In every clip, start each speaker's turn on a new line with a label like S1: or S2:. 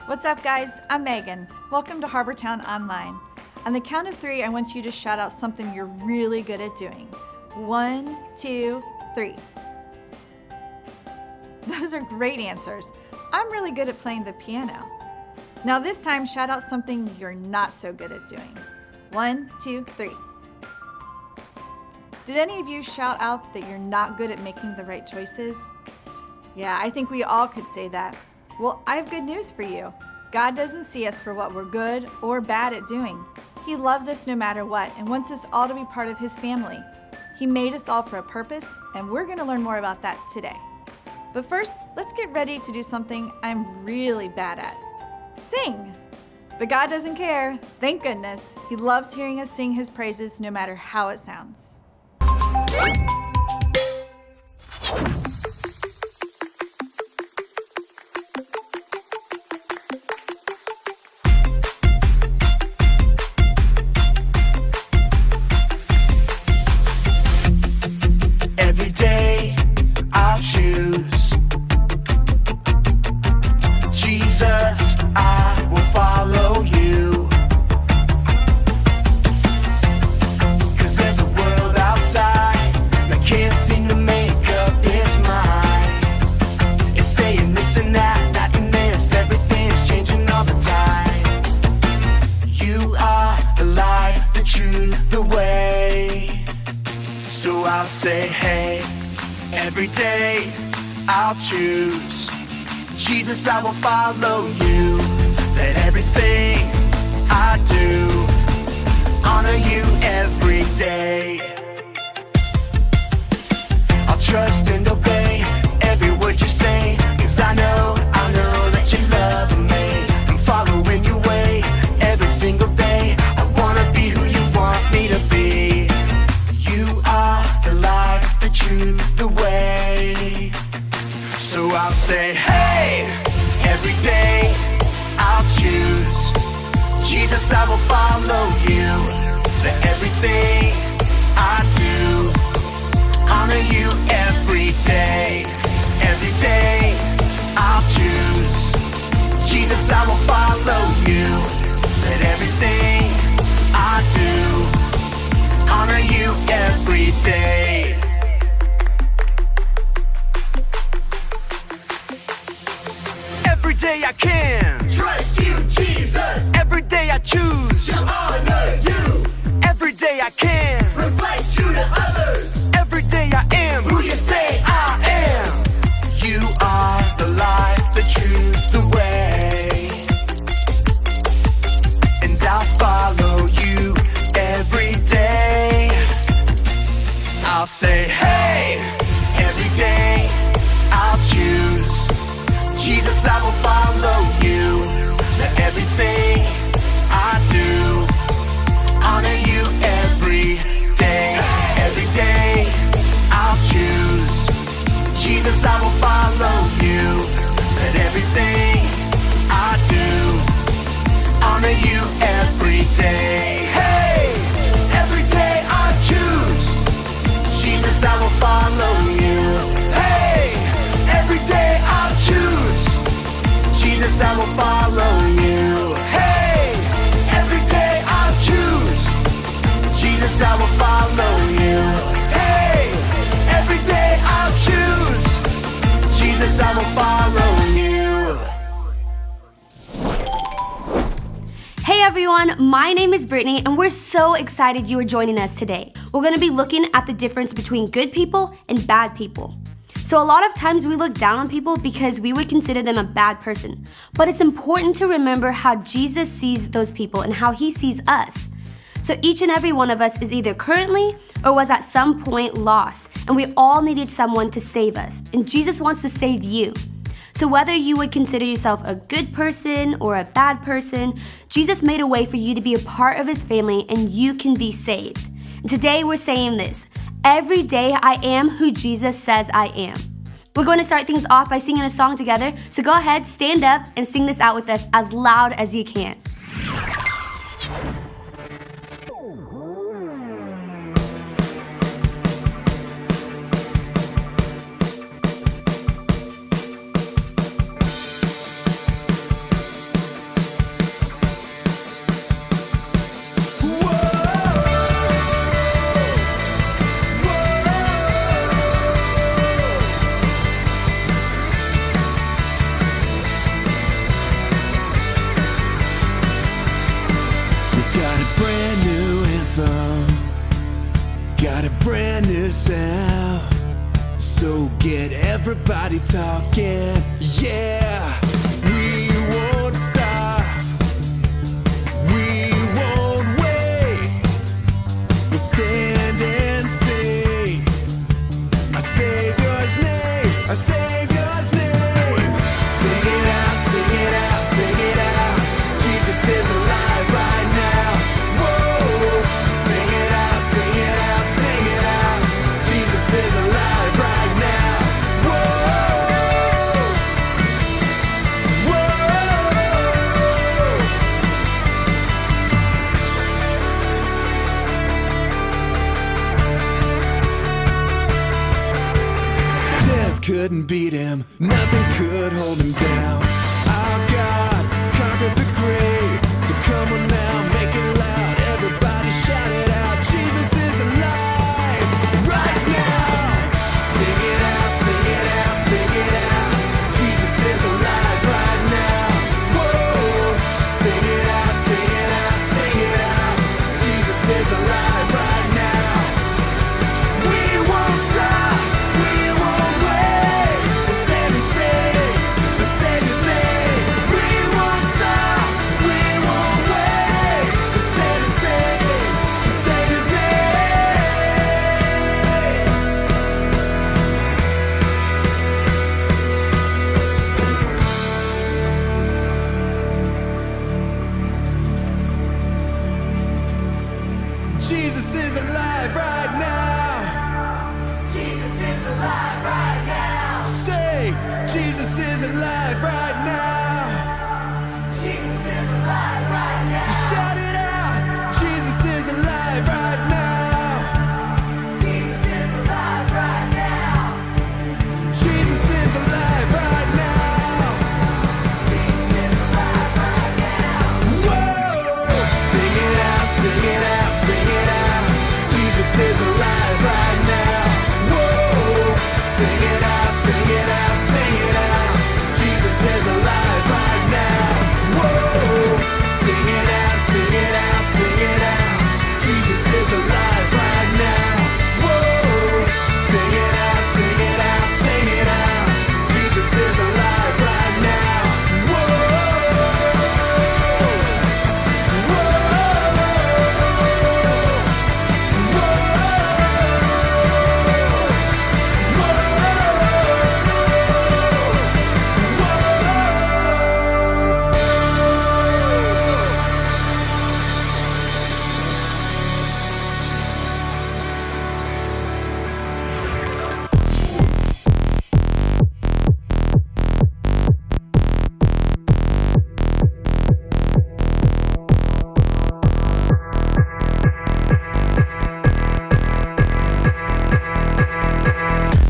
S1: What's up, guys? I'm Megan. Welcome to Harbortown Online. On the count of 3, I want you to shout out something you're really good at doing. 1, 2, 3. Those are great answers. I'm really good at playing the piano. Now this time, shout out something you're not so good at doing. 1, 2, 3. Did any of you shout out that you're not good at making the right choices? Yeah, I think we all could say that. Well, I have good news for you. God doesn't see us for what we're good or bad at doing. He loves us no matter what and wants us all to be part of His family. He made us all for a purpose, and we're going to learn more about that today. But first, let's get ready to do something I'm really bad at. Sing! But God doesn't care. Thank goodness. He loves hearing us sing His praises no matter how it sounds.
S2: Every day I'll choose Jesus, I will follow you. 'Cause there's a world outside that can't seem to make up its mind. It's saying this and that, that and this, everything's changing all the time. You are the life, the truth, the way. So I'll say, hey, every day I'll choose Jesus, I will follow you. Let everything I do honor you every day. I'll trust and obey every word you say, 'cause I know that you love me. I'm following your way every single day. I wanna be who you want me to be. You are the life, the truth, the way. So I'll say, hey, every day I'll choose Jesus, I will follow you. Let everything I do honor you every day. Every day I'll choose Jesus, I will follow you. Let everything I do honor you every day. Every day I can
S3: Trust you, Jesus,
S2: every day I choose
S3: to honor you.
S2: every day I can
S3: Reflect you to others,
S2: every day I am
S3: who you say I am.
S2: You are the life, the truth, the way. And I'll follow you every day. I'll say, hey, every day I'll choose Jesus, I will follow you. Let everything I do honor you every day. Every day I'll choose Jesus, I will follow you. Let everything I do honor you every day. Hey, every day I choose Jesus, I will follow you. Hey, every day I'll choose Jesus, I will follow you. Hey, every day I'll choose Jesus, I will follow you. Hey, every day I'll choose Jesus, I will follow you.
S4: Hey everyone, my name is Brittany and we're so excited you are joining us today. We're going to be looking at the difference between good people and bad people. So a lot of times we look down on people because we would consider them a bad person. But it's important to remember how Jesus sees those people and how He sees us. So each and every one of us is either currently or was at some point lost, and we all needed someone to save us. And Jesus wants to save you. So whether you would consider yourself a good person or a bad person, Jesus made a way for you to be a part of His family and you can be saved. And today we're saying this: every day I am who Jesus says I am. We're going to start things off by singing a song together, so go ahead, stand up, and sing this out with us as loud as you can.
S5: sound. So get everybody talking, yeah. We won't stop, we won't wait. We'll stand and sing our Savior's name, our Savior's name. Sing it out, sing it out, sing it out. Jesus is alive right now. Whoa, sing it out, sing it out, sing it out. Jesus is alive right now. Whoa, whoa. Death couldn't beat him, nothing could hold him down. Our God conquered the grave, so come on now, make it loud. Everybody shout it out, Jesus is alive right now. Sing it out, sing it out, sing it out. Jesus is alive right now. Whoa, sing it out, sing it out, sing it out. Jesus is alive right now. We won't stop, we won't wait. We'll stand and sing the Savior's name. We won't stop, we won't wait. We'll stand and sing the Savior's name. Jesus is alive right now.
S3: Jesus is alive right now.
S5: Say, Jesus is alive right now.
S3: Jesus is alive right now.
S5: Shout it out, Jesus is alive right now.
S3: Jesus is alive right now.
S5: Jesus is alive right now.
S3: Jesus is alive right now.
S5: Whoa! Sing it out, sing it out, sing it out. Jesus is alive right now. Whoa! Sing it out, sing it out, sing it out. Jesus is alive right now. Whoa! Sing it out, sing it out, sing it out. Jesus is alive right now. Whoa! Sing it out, sing it out, sing it out. Jesus is alive right now. Whoa!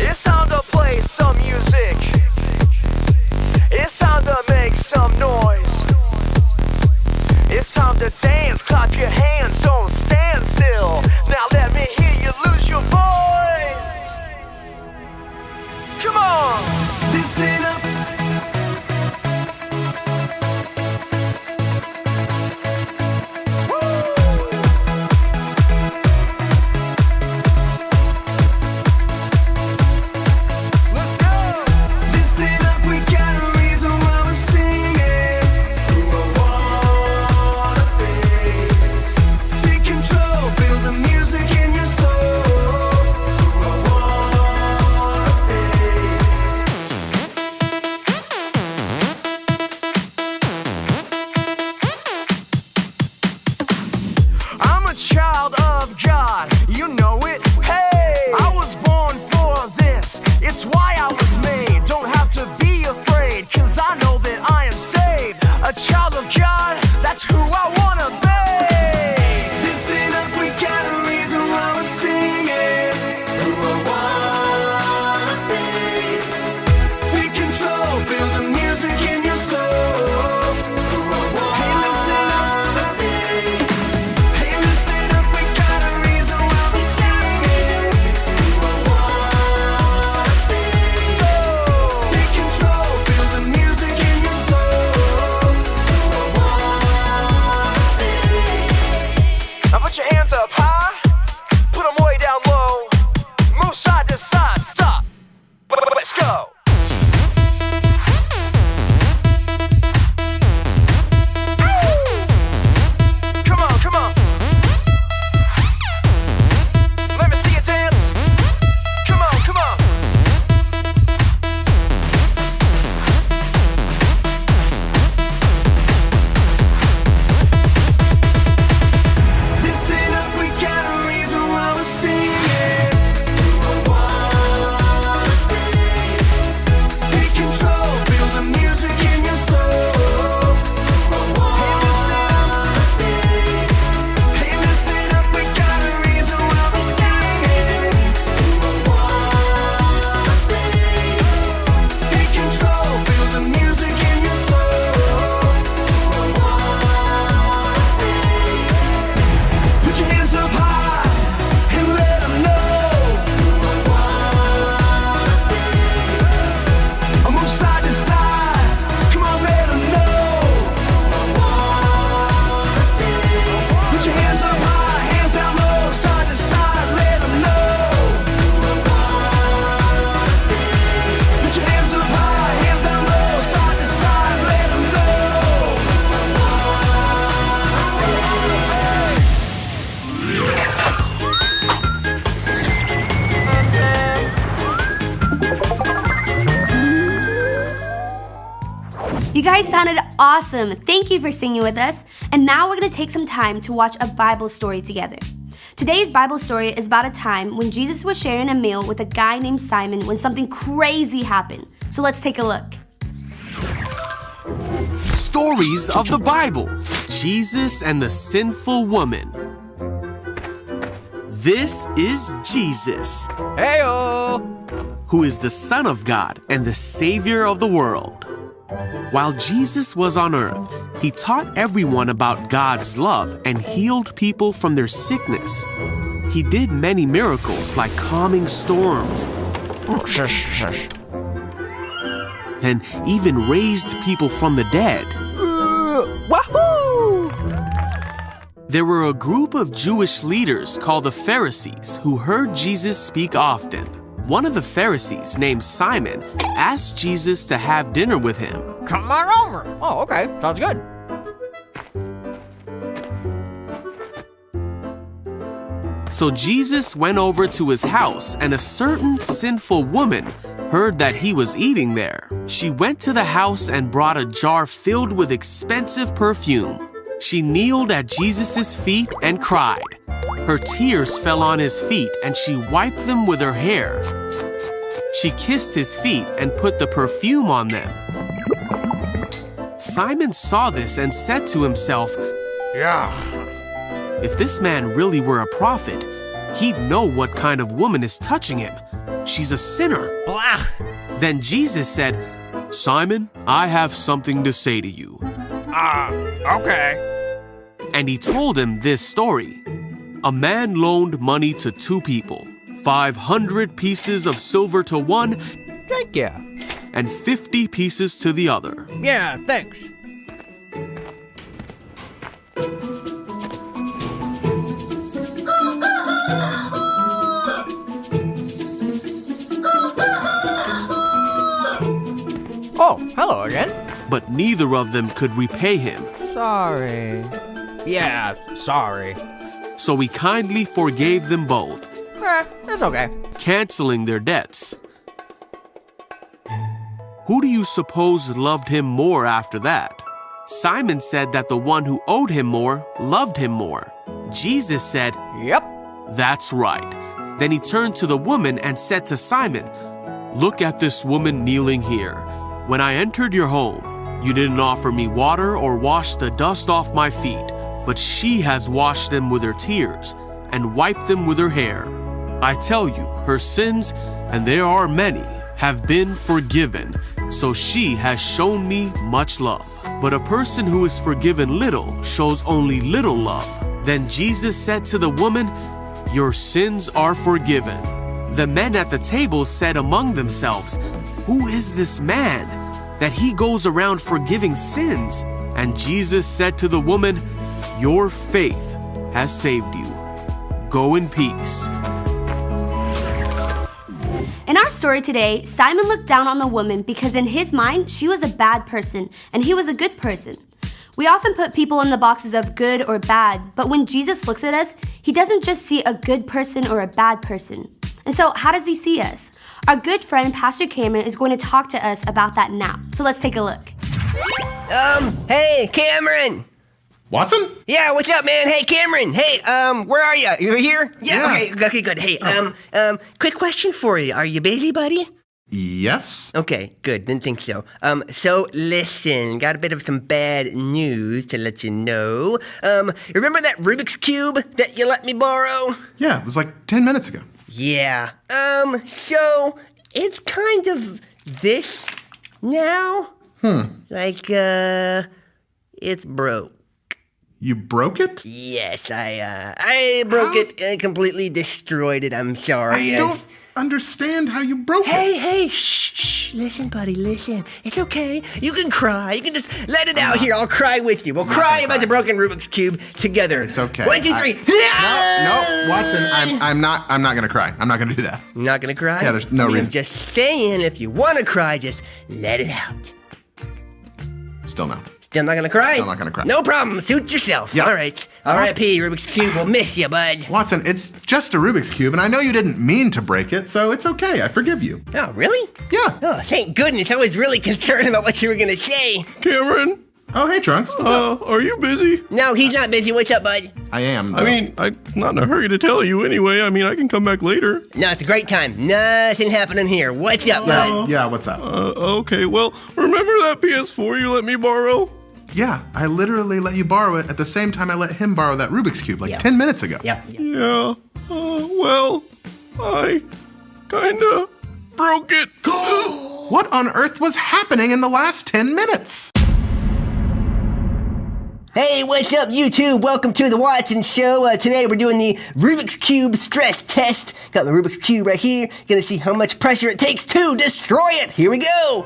S2: It's time to play some music. It's time to make some noise. It's time to dance, clap your hands, don't stand still. Now let me hear you lose your voice. Come on!
S5: Listen up. Let's go. Listen up, we got a reason why we're singing. Who I wanna be. Take control, feel the music in your soul. Who I wanna be.
S2: I'm a child of God, you know it. Hey, I was born for this. It's why I was made. Don't have to be afraid, 'cause I know that I am saved. A child of God, that's who I wanna be.
S5: Listen up, we got a reason why we're singing. Who I wanna be. Take control, feel the music in your soul. Who I
S2: Hey, listen
S5: wanna
S2: up.
S5: be. Hey, listen up, we got a reason why we're singing. Who I wanna be. Take control, feel the music in your soul. Who I wanna be.
S2: Now put your hands up high, put them way down low. Most
S4: guys sounded awesome. Thank you for singing with us. And now we're going to take some time to watch a Bible story together. Today's Bible story is about a time when Jesus was sharing a meal with a guy named Simon when something crazy happened. So let's take a look.
S6: Stories of the Bible. Jesus and the sinful woman. This is Jesus.
S7: Heyo!
S6: Who is the Son of God and the Savior of the world. While Jesus was on earth, he taught everyone about God's love and healed people from their sickness. He did many miracles like calming storms and even raised people from the dead.
S7: Wahoo!
S6: There were a group of Jewish leaders called the Pharisees who heard Jesus speak often. One of the Pharisees, named Simon, asked Jesus to have dinner with him.
S7: Come on over. Oh, okay. Sounds good.
S6: So Jesus went over to his house, and a certain sinful woman heard that he was eating there. She went to the house and brought a jar filled with expensive perfume. She kneeled at Jesus' feet and cried. Her tears fell on his feet, and she wiped them with her hair. She kissed his feet and put the perfume on them. Simon saw this and said to himself,
S7: Yeah.
S6: "If this man really were a prophet, he'd know what kind of woman is touching him. She's a sinner."
S7: Blah.
S6: Then Jesus said, "Simon, I have something to say to you."
S7: Okay.
S6: And he told him this story. A man loaned money to two people, 500 pieces of silver to one
S7: Thank you.
S6: and 50 pieces to the other.
S7: Yeah, thanks. Oh, hello again.
S6: But neither of them could repay him.
S7: Sorry. Yeah, sorry.
S6: So he kindly forgave them both,
S7: That's okay.
S6: canceling their debts. Who do you suppose loved him more after that? Simon said that the one who owed him more loved him more. Jesus said,
S7: Yep.
S6: "That's right." Then he turned to the woman and said to Simon, "Look at this woman kneeling here. When I entered your home, you didn't offer me water or wash the dust off my feet, but she has washed them with her tears and wiped them with her hair. I tell you, her sins, and there are many, have been forgiven, so she has shown me much love. But a person who is forgiven little shows only little love." Then Jesus said to the woman, "Your sins are forgiven." The men at the table said among themselves, "Who is this man that he goes around forgiving sins?" And Jesus said to the woman, "Your faith has saved you. Go in peace."
S4: In our story today, Simon looked down on the woman because in his mind, she was a bad person and he was a good person. We often put people in the boxes of good or bad, but when Jesus looks at us, he doesn't just see a good person or a bad person. And so, how does he see us? Our good friend, Pastor Cameron, is going to talk to us about that now. So let's take a look.
S8: Hey, Cameron.
S9: Watson?
S8: Yeah, what's up, man? Hey, Cameron. Hey, where are you? You here?
S9: Yeah.
S8: Okay, good. Hey, quick question for you. Are you busy, buddy?
S9: Yes.
S8: Okay, good. Didn't think so. So listen, got a bit of some bad news to let you know. Remember that Rubik's Cube that you let me borrow?
S9: Yeah, it was like 10 minutes ago.
S8: Yeah. So it's kind of this now. Like, it's broke.
S9: You broke it?
S8: Yes, I broke it, completely destroyed it. I'm sorry.
S9: I don't understand how you broke it.
S8: Hey, shh, listen, buddy, listen. It's okay. You can cry. You can just let it out here. I'll cry with you. We'll cry about the broken Rubik's Cube together.
S9: It's okay.
S8: 1, 2, 3.
S9: No, Watson, I'm not gonna cry. I'm not gonna do that.
S8: You're not gonna cry?
S9: Yeah, there's no reason.
S8: I'm just saying, if you wanna cry, just let it out.
S9: Still no.
S8: Still not gonna cry?
S9: Still not gonna cry.
S8: No problem. Suit yourself.
S9: Yeah.
S8: All right. R.I.P. Rubik's Cube. We'll miss you, bud.
S9: Watson, it's just a Rubik's Cube, and I know you didn't mean to break it, so it's okay. I forgive you.
S8: Oh, really?
S9: Yeah.
S8: Oh, thank goodness. I was really concerned about what you were gonna say.
S10: Cameron,
S9: Oh, hey, Trunks. What's up?
S10: are you busy?
S8: No, he's not busy. What's up, bud?
S9: I am.
S10: I mean, I'm not in a hurry to tell you anyway. I mean, I can come back later.
S8: No, it's a great time. Nothing happening here. What's up, bud?
S9: Yeah, what's up?
S10: Okay, well, remember that PS4 you let me borrow?
S9: Yeah, I literally let you borrow it at the same time I let him borrow that Rubik's Cube, like
S8: Yeah.
S9: 10 minutes ago.
S8: Yep.
S10: Yeah, well, I kinda broke it.
S9: What on earth was happening in the last 10 minutes?
S8: Hey, what's up, YouTube? Welcome to the Watson Show. Today we're doing the Rubik's Cube stress test. Got the Rubik's Cube right here. Gonna see how much pressure it takes to destroy it. Here we go.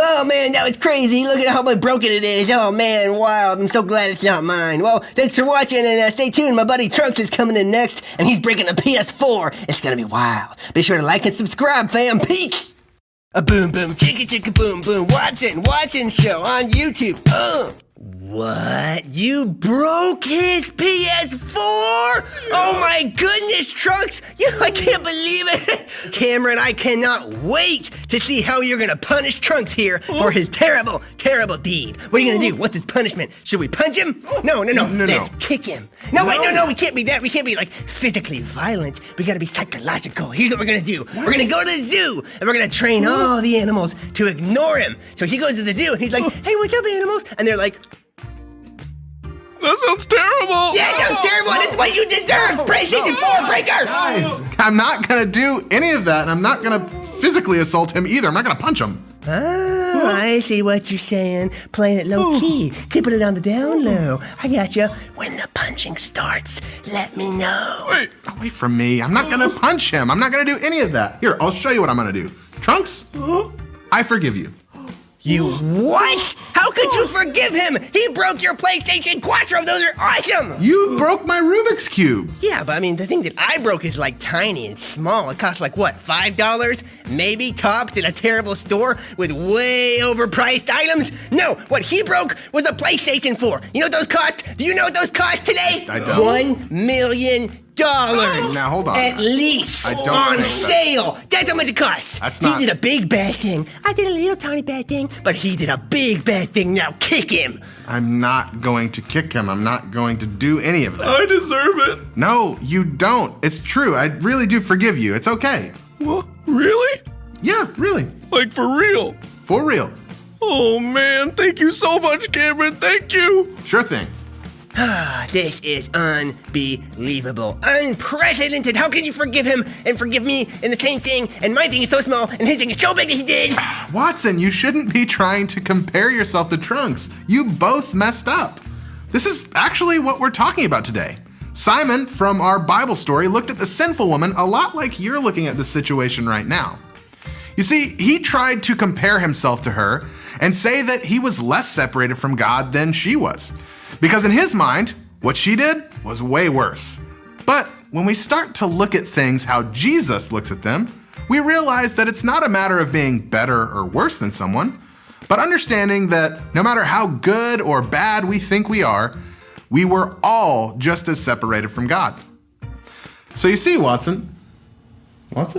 S8: Oh man, that was crazy. Look at how broken it is. Oh man, wild. I'm so glad it's not mine. Well, thanks for watching and stay tuned. My buddy Trunks is coming in next and he's breaking the PS4. It's gonna be wild. Be sure to like and subscribe, fam. Peace. A boom boom chicka chicka boom boom. Watson Show on YouTube. What? You broke his PS4? Oh my goodness, Trunks! I can't believe it! Cameron, I cannot wait to see how you're gonna punish Trunks here for his terrible, terrible deed. What are you gonna do? What's his punishment? Should we punch him? No. Let's kick him. No, we can't be that. We can't be like physically violent. We gotta be psychological. Here's what we're gonna do. We're gonna go to the zoo and we're gonna train all the animals to ignore him. So he goes to the zoo and he's like, hey, what's up, animals? And they're like,
S10: That sounds terrible.
S8: yeah, it sounds terrible, and it's what you deserve! PlayStation 4 breaker!
S9: Guys, I'm not gonna do any of that, and I'm not gonna physically assault him either. I'm not gonna punch him.
S8: Oh, I see what you're saying. Playing it low key, keeping it on the down low. I got you. When the punching starts, let me know.
S10: Wait,
S9: Away from me. I'm not gonna punch him. I'm not gonna do any of that. Here, I'll show you what I'm gonna do. Trunks, I forgive you.
S8: You what? How could you forgive him? He broke your PlayStation Quattro. Those are awesome.
S9: You broke my Rubik's Cube.
S8: Yeah, but I mean, the thing that I broke is like tiny and small. It costs like what, $5? Maybe tops in a terrible store with way overpriced items? No, what he broke was a PlayStation 4. You know what those cost? Do you know what those cost today?
S9: I don't.
S8: $1 million.
S9: Now, hold on.
S8: At least
S9: I don't
S8: on
S9: think
S8: sale. That's how much it cost.
S9: That's not-
S8: He did a big bad thing. I did a little tiny bad thing, but he did a big bad thing. Now kick him.
S9: I'm not going to kick him. I'm not going to do any of that.
S10: I deserve it.
S9: No, you don't. It's true. I really do forgive you. It's okay.
S10: What? Really?
S9: Yeah, really.
S10: Like for real?
S9: For real.
S10: Oh man, thank you so much, Cameron. Thank you.
S9: Sure thing.
S8: This is unbelievable. Unprecedented. How can you forgive him and forgive me and the same thing? And my thing is so small and his thing is so big that he did.
S9: Watson, you shouldn't be trying to compare yourself to Trunks. You both messed up. This is actually what we're talking about today. Simon, from our Bible story, looked at the sinful woman a lot like you're looking at the situation right now. You see, he tried to compare himself to her and say that he was less separated from God than she was. Because in his mind, what she did was way worse. But when we start to look at things how Jesus looks at them, we realize that it's not a matter of being better or worse than someone, but understanding that no matter how good or bad we think we are, we were all just as separated from God. So you see, Watson, what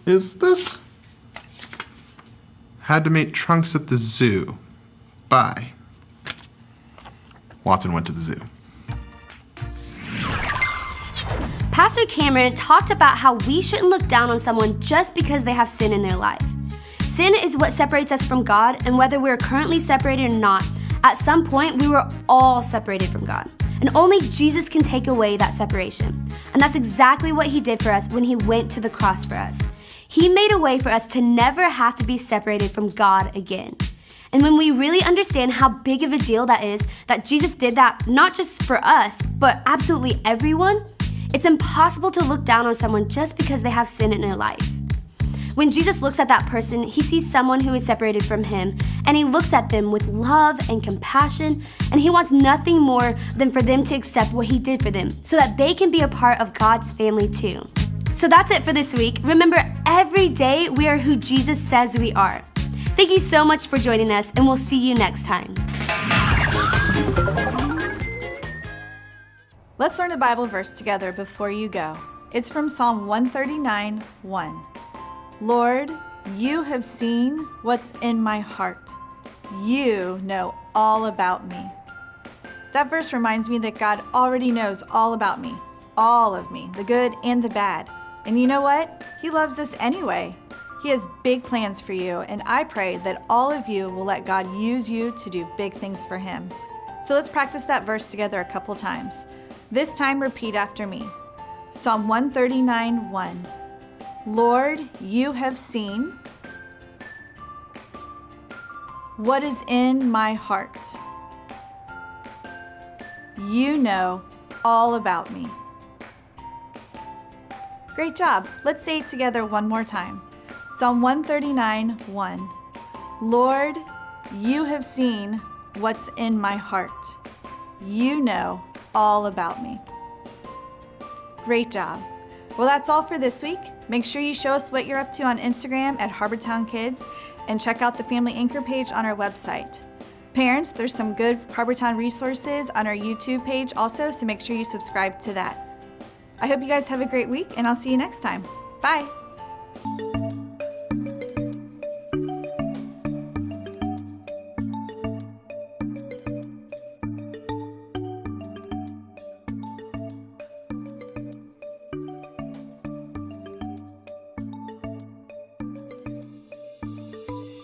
S9: is this? Had to meet Trunks at the zoo. Bye. Watson went to the zoo.
S4: Pastor Cameron talked about how we shouldn't look down on someone just because they have sin in their life. Sin is what separates us from God, and whether we're currently separated or not, at some point we were all separated from God. And only Jesus can take away that separation. And that's exactly what he did for us when he went to the cross for us. He made a way for us to never have to be separated from God again. And when we really understand how big of a deal that is, that Jesus did that not just for us, but absolutely everyone, It's impossible to look down on someone just because they have sin in their life. When Jesus looks at that person, he sees someone who is separated from him, and he looks at them with love and compassion, and he wants nothing more than for them to accept what he did for them so that they can be a part of God's family too. So that's it for this week. Remember, every day we are who Jesus says we are. Thank you so much for joining us, and we'll see you next time.
S1: Let's learn a Bible verse together before you go. It's from Psalm 139:1. Lord, you have seen what's in my heart. You know all about me. That verse reminds me that God already knows all about me, all of me, the good and the bad. And you know what? He loves us anyway. He has big plans for you, and I pray that all of you will let God use you to do big things for him. So let's practice that verse together a couple times. This time, repeat after me. Psalm 139:1. Lord, you have seen what is in my heart. You know all about me. Great job. Let's say it together one more time. Psalm 139:1. Lord, you have seen what's in my heart. You know all about me. Great job. Well, that's all for this week. Make sure you show us what you're up to on Instagram at Harbortown Kids, and check out the Family Anchor page on our website. Parents, there's some good Harbortown resources on our YouTube page also, so make sure you subscribe to that. I hope you guys have a great week, and I'll see you next time. Bye.